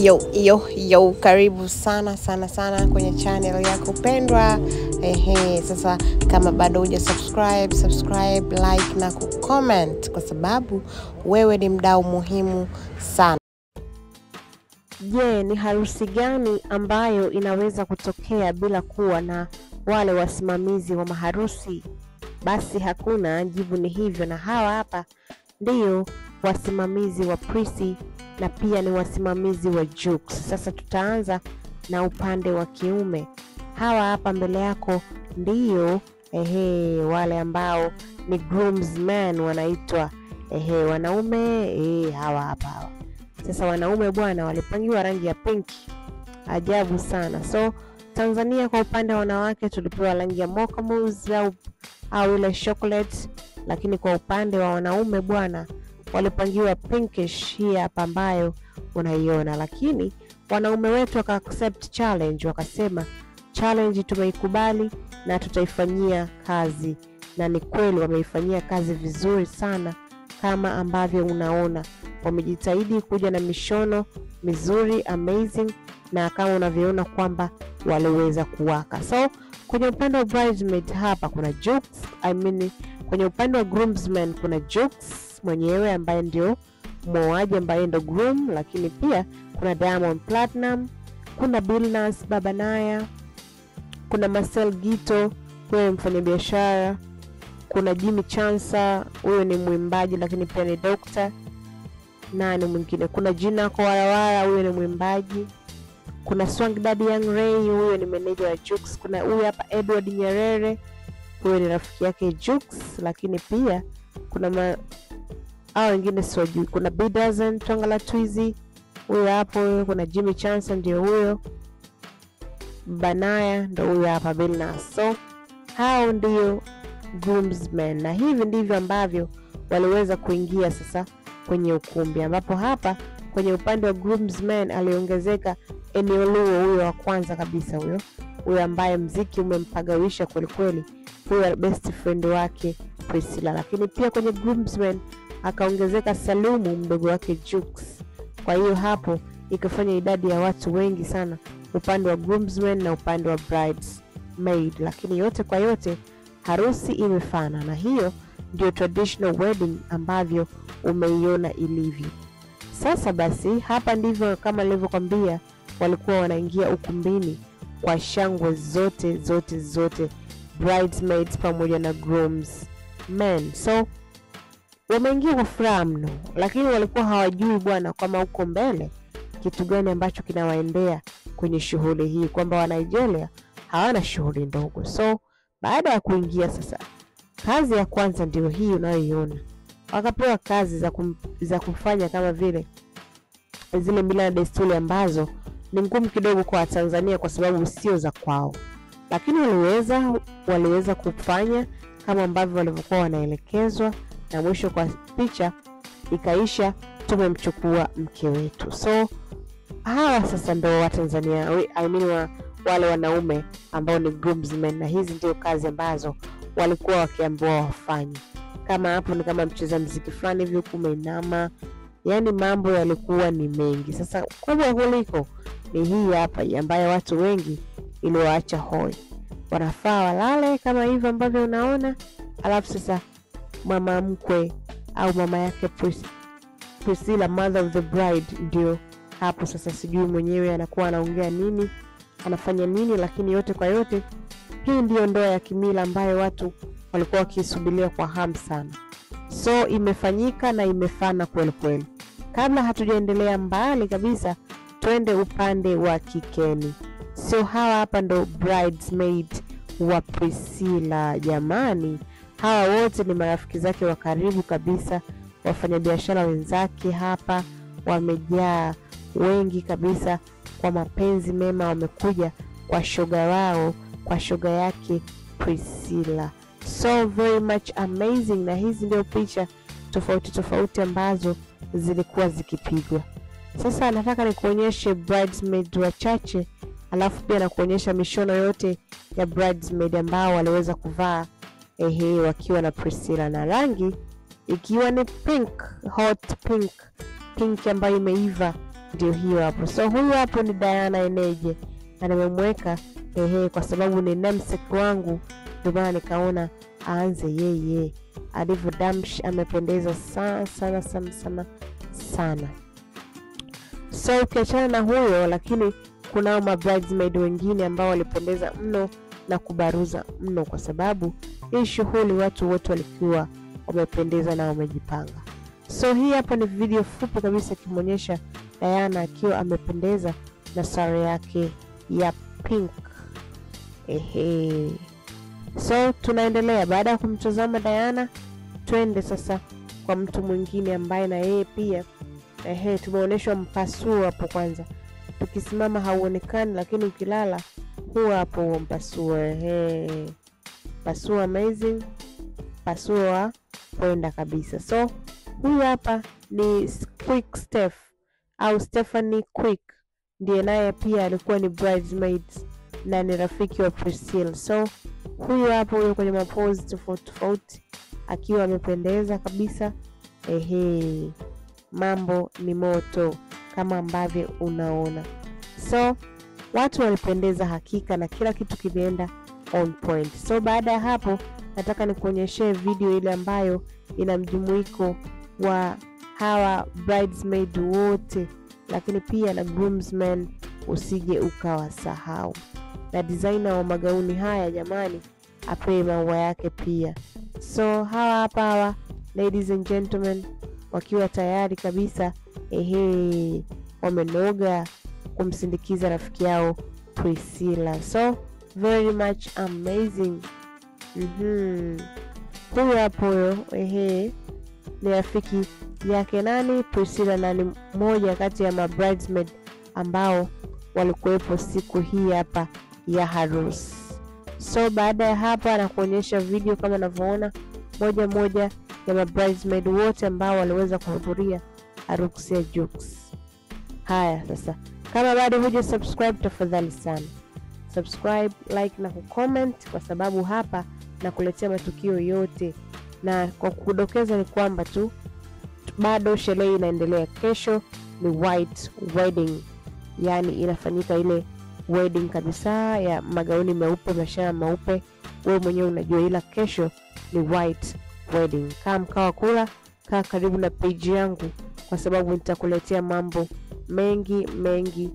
Yo, karibu sana kwenye channel yako pendwa. Sasa kama bado huja subscribe, like na kucomment kwa sababu wewe ni mdau muhimu sana. Je, ni harusi gani ambayo inaweza kutokea bila kuwa na wale wasimamizi wa maharusi? Basi hakuna, jibu ni hivyo, na hawa hapa ndio wasimamizi wa Prissy na pia ni wasimamizi wa Jux. Sasa tutaanza na upande wa kiume. Hawa hapa mbele yako ndio wale ambao ni groomsmen wanaitwa wanaume hawa hapa. Sasa wanaume bwana walipangiwa rangi ya pink. Ajabu sana. So Tanzania kwa upande wa wanawake tulipewa rangi ya mocha mousse au ile chocolate, lakini kwa upande wa wanaume bwana walipangiwa pinkish hii hapa ambayo unaiona. Lakini wanaume wetu waka accept challenge, wakasema challenge tumeikubali na tutaifanyia kazi, na ni kweli wameifanyia kazi vizuri sana. Kama ambavyo unaona wamejitahidi kuja na mishono mizuri amazing, na kama unavyoona kwamba waliweza kuwaka. So kwenye upande wa bridesmaid hapa kuna Jux, kwenye upande wa groomsmen kuna Jux mwenyewe ambaye ndio mwoaji ambaye ndio groom, lakini pia kuna Diamond Platinum, kuna Billnass Baba Naya, kuna Marcel Gito, huyo mfanyabiashara, kuna Jimmy Chansa, huyo ni mwimbaji lakini pia ni doctor. Nani mwingine? Kuna Gina Kowarawara, huyo ni mwimbaji. Kuna Swag Daddy Young Ray, huyo ni manager wa Jux. Kuna huyo hapa Edward Nyerere, huyo ni rafiki yake Jux, lakini pia kuna wengine sijui. Kuna B-Dozen, Twangala Twizy, huyo hapo. Kuna Jimmy Chansa ndio huyo. Banaya ndio huyo hapa Billnass. So hao ndio groomsmen, na hivi ndivyo ambavyo waliweza kuingia sasa kwenye ukumbi, ambapo hapa kwenye upande wa groomsmen aliongezeka Enioluo, huyo wa kwanza kabisa, huyo ambaye mziki umempagawisha kweli, huyo best friend wake Priscilla. Lakini pia kwenye groomsmen akaongezeka Salumu, mdogo wake Jux. Kwa hiyo hapo ikafanya idadi ya watu wengi sana upande wa groomsmen na upande wa bridesmaid, lakini yote kwa yote harusi imefana, na hiyo ndio traditional wedding ambavyo umeiona ilivyo. Sasa basi hapa ndivyo kama nilivyokuambia walikuwa wanaingia ukumbini kwa shangwe zote bridesmaids pamoja na groomsmen. So wameingia kwa furaha mno, lakini walikuwa hawajui bwana kama uko mbele kitu gani ambacho kinawaendea kwenye shughuli hii, kwamba wa Nigeria hawana shughuli ndogo. So baada ya kuingia sasa, kazi ya kwanza ndio hii unayoiona. Wakapewa kazi za kufanya kama vile zile mila na desturi ambazo ni ngumu kidogo kwa Tanzania kwa sababu sio za kwao, lakini waliweza kufanya kama ambavyo walivyokuwa wanaelekezwa, na mwisho kwa picha ikaisha, tumemchukua mke wetu. So hawa sasa ndio wa Tanzania, wale wanaume ambao ni groomsmen, na hizi ndio kazi ambazo walikuwa wakiambiwa wafanye. Kama hapo ni kama mcheza muziki fulani hivi kumeinama, yani mambo yalikuwa ni mengi. Sasa kubwa kuliko ni hii hapa ambayo watu wengi iliwaacha hoi, wanafaa walale kama hivi ambavyo unaona. Alafu sasa mama mkwe au mama yake Priscilla, mother of the bride, ndio hapo sasa sijui mwenyewe anakuwa anaongea nini, anafanya nini, lakini yote kwa yote hii ndio ndoa ya kimila ambayo watu walikuwa wakisubiria kwa hamu sana. So imefanyika na imefana kweli. Kabla hatujaendelea mbali kabisa, twende upande wa kikeni. So hawa hapa ndo bridesmaid wa Priscilla. Jamani, hawa wote ni marafiki zake wa karibu kabisa, wafanyabiashara wenzake hapa wamejaa wengi kabisa kwa mapenzi mema, wamekuja kwa shoga wao, kwa shoga yake Priscilla. So very much amazing, na hizi ndio picha tofauti ambazo zilikuwa zikipigwa. Sasa nataka nikuonyeshe bridesmaid wachache, alafu pia nakuonyesha mishono yote ya bridesmaid ambao waliweza kuvaa wakiwa na Priscilla, na rangi ikiwa ni pink, hot pink ambayo imeiva ndio hiyo hapo. So huyu hapo ni Diana Eneje, na nimemweka kwa sababu ni namesake wangu, ndio maana nikaona aanze yeye. Alivyo damsh amependeza sana sana sana sana sana. So ukiachana na huyo, lakini kunao mabridesmaid wengine ambao walipendeza mno na kubaruza mno, kwa sababu hii shughuli watu wote walikuwa wamependeza na wamejipanga. So hii hapa ni video fupi kabisa kimuonyesha Diana akiwa amependeza na sare yake ya pink. So tunaendelea. Baada ya kumtazama Diana, twende sasa kwa mtu mwingine ambaye na yeye pia tumeonyeshwa mpasuo hapo. Kwanza tukisimama hauonekani, lakini ukilala huwa hapo mpasuo. Pasuo amazing, pasuo wa kwenda kabisa. So huyu hapa ni Quick Steph au Stephanie Quick, ndiye naye pia alikuwa ni bridesmaid na ni rafiki wa Priscilla. So huyu hapo yuko kwenye mapose tofauti akiwa amependeza kabisa. Mambo ni moto kama ambavyo unaona. So watu walipendeza hakika na kila kitu kimeenda on point. So baada ya hapo nataka nikuonyeshe video ile ambayo ina mjumuiko wa hawa bridesmaid wote, lakini pia na groomsmen usije ukawasahau. Na designer wa magauni haya jamani apewe maua yake pia. So hawa ladies and gentlemen wakiwa tayari kabisa wamenoga kumsindikiza rafiki yao Priscilla. So very much amazing. Huyu hapo ni rafiki yake nani? Priscilla, na ni mmoja kati ya bridesmaid ambao walikuwepo siku hii hapa ya harusi. So baada ya hapa na kuonyesha video kama unavyoona moja ya bridesmaid wote ambao waliweza kuhudhuria harusi ya Jux. Haya sasa, kama bado huja subscribe, tafadhali sana subscribe, like na kucomment, kwa sababu hapa na kuletea matukio yote. Na kwa kudokeza ni kwamba tu bado sherehe inaendelea. Kesho ni white wedding, yani inafanyika ile wedding kabisa ya magauni meupe, mashara meupe, wewe mwenyewe unajua, ila kesho ni white wedding. Kaa mkawa kula, kaa karibu na page yangu, kwa sababu nitakuletea mambo mengi.